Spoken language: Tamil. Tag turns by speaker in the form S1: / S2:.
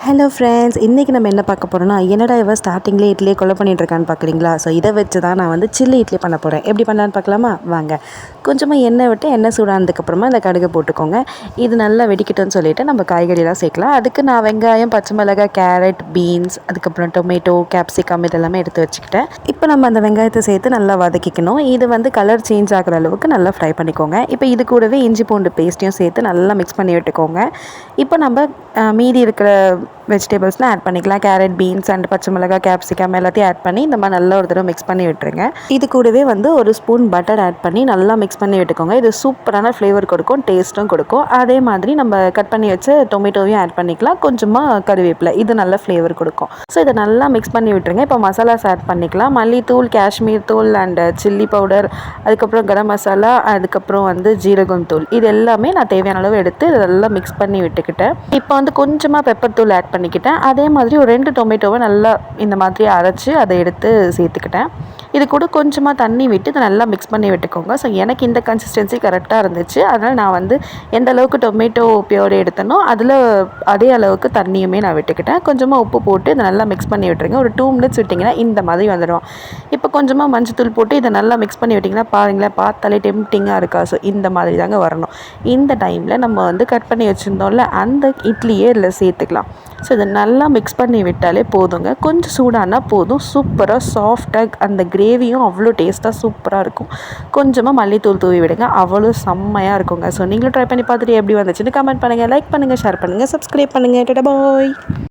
S1: ஹலோ ஃப்ரெண்ட்ஸ், இன்றைக்கி நம்ம என்ன பார்க்க போகிறோம்னா, என்னடா இவ ஸ்டார்டிங்லேயே இட்லியே கொலை பண்ணிகிட்ருக்கான்னு பார்க்குறீங்களா? ஸோ இதை வச்சு தான் நான் வந்து சில்லி இட்லி பண்ண போகிறேன். எப்படி பண்ணலான்னு பார்க்கலாமா? வாங்க. கொஞ்சமாக எண்ணெய் விட்டு எண்ணெய் சூடானதுக்கப்புறமா இந்த கடுகு போட்டுக்கோங்க. இது நல்லா வெடிக்கட்டும்னு சொல்லிவிட்டு நம்ம காய்கறிலாம் சேர்க்கலாம். அதுக்கு நான் வெங்காயம், பச்சை மிளகாய், கேரட், பீன்ஸ், அதுக்கப்புறம் டொமேட்டோ, கேப்சிகம் இதெல்லாமே எடுத்து வச்சுக்கிட்டேன். இப்போ நம்ம அந்த வெங்காயத்தை சேர்த்து நல்லா வதக்கிக்கணும். இது வந்து கலர் சேஞ்ச் ஆகிற அளவுக்கு நல்லா ஃப்ரை பண்ணிக்கோங்க. இப்போ இது கூடவே இஞ்சி பூண்டு பேஸ்ட்டையும் சேர்த்து நல்லா மிக்ஸ் பண்ணி விட்டுக்கோங்க. இப்போ நம்ம மீதி இருக்கிற வெஜிடபிள்ஸ்லாம் ஆட் பண்ணிக்கலாம். கேரட், பீன்ஸ் அண்ட் பச்சை மிளகாய், கேப்சிகம் எல்லாத்தையும் ஆட் பண்ணி இந்த மாதிரி நல்லா ஒரு தடவை மிக்ஸ் பண்ணி விட்டுருங்க. இது கூடவே வந்து ஒரு ஸ்பூன் பட்டர் ஆட் பண்ணி நல்லா மிக்ஸ் பண்ணி விட்டுக்கோங்க. இது சூப்பரான ஃப்ளேவர் கொடுக்கும், டேஸ்ட்டும் கொடுக்கும். அதே மாதிரி நம்ம கட் பண்ணி வச்சு டொமேட்டோவையும் ஆட் பண்ணிக்கலாம். கொஞ்சமாக கருவேப்பிலை, இது நல்ல ஃப்ளேவர் கொடுக்கும். ஸோ இதை நல்லா மிக்ஸ் பண்ணி விட்டுருங்க. இப்போ மசாலாஸ் ஆட் பண்ணிக்கலாம். மல்லித்தூள், காஷ்மீர் தூள் அண்ட் சில்லி பவுடர், அதுக்கப்புறம் கரம் மசாலா, அதுக்கப்புறம் வந்து ஜீரகம் தூள், இது எல்லாமே நான் தேவையான அளவு எடுத்து இதெல்லாம் மிக்ஸ் பண்ணி விட்டுக்கிட்டேன். இப்போ வந்து கொஞ்சமாக பெப்பர் தூள் ஆட் பண்ணிக்கிட்டேன். அதே மாதிரி ஒரு 2 டொமேட்டோவை நல்லா இந்த மாதிரி அரைச்சி அதை எடுத்து சேர்த்துக்கிட்டேன். இது கூட கொஞ்சமாக தண்ணி விட்டு இதை நல்லா மிக்ஸ் பண்ணி விட்டுக்கோங்க. ஸோ எனக்கு இந்த கன்சிஸ்டன்சி கரெக்டாக இருந்துச்சு. அதனால் நான் வந்து எந்த அளவுக்கு டொமேட்டோ பியூரி எடுத்தனோ அதில் அதே அளவுக்கு தண்ணியுமே நான் விட்டுக்கிட்டேன். கொஞ்சமாக உப்பு போட்டு இதை நல்லா மிக்ஸ் பண்ணி விட்டுருங்க. ஒரு 2 மினிட்ஸ் விட்டிங்கன்னா இந்த மாதிரி வந்துடும். இப்போ கொஞ்சமாக மஞ்சத்தூள் போட்டு இதை நல்லா மிக்ஸ் பண்ணி விட்டிங்கன்னா பாருங்களேன், பார்த்தாலே டெம்ப்டிங்காக இருக்கா? ஸோ இந்த மாதிரி தாங்க வரணும். இந்த டைமில் நம்ம வந்து கட் பண்ணி வச்சுருந்தோம்ல அந்த இட்லியே இதில் சேர்த்துக்கலாம். ஸோ இதை நல்லா மிக்ஸ் பண்ணி விட்டாலே போதுங்க. கொஞ்சம் சூடானா போதும். சூப்பராக சாஃப்டாக அந்த கிரேவியும் அவ்வளோ டேஸ்ட்டாக சூப்பராக இருக்கும். கொஞ்சமாக மல்லித்தூள் தூவி விடுங்க, அவ்வளோ செம்மையாக இருக்குங்க. ஸோ நீங்களும் ட்ரை பண்ணி பார்த்துட்டு எப்படி வந்துச்சுன்னு கமெண்ட் பண்ணுங்கள், லைக் பண்ணுங்கள், ஷேர் பண்ணுங்கள், சப்ஸ்கிரைப் பண்ணுங்கள். டாடா பாய்.